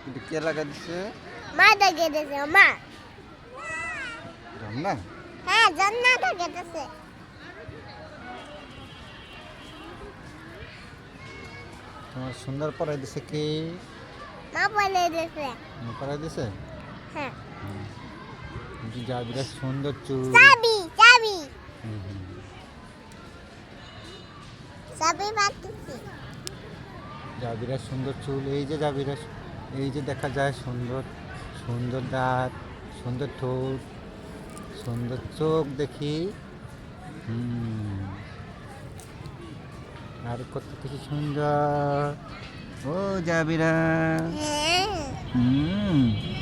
এটা কে লাগা দিছে? মা দেখে দিছে মা। রান্না? হ্যাঁ জান্না দেখে দিছে। তোমার সুন্দর পরাই দিছে কি? মা বলে দিছে। পরাই দিছে? হ্যাঁ। জাবিরা সুন্দর চুল। চাবি চাবি হুম, হুম। চাবি পাচ্ছি। জাবিরা সুন্দর চুল, এই যে জাবিরা, এই যে দেখা যায় সুন্দর সুন্দর দাঁত, সুন্দর ঠোঁট, সুন্দর চোখ দেখি। আর কত কিছু সুন্দর। ও জাবিরা। হ্যাঁ। হুম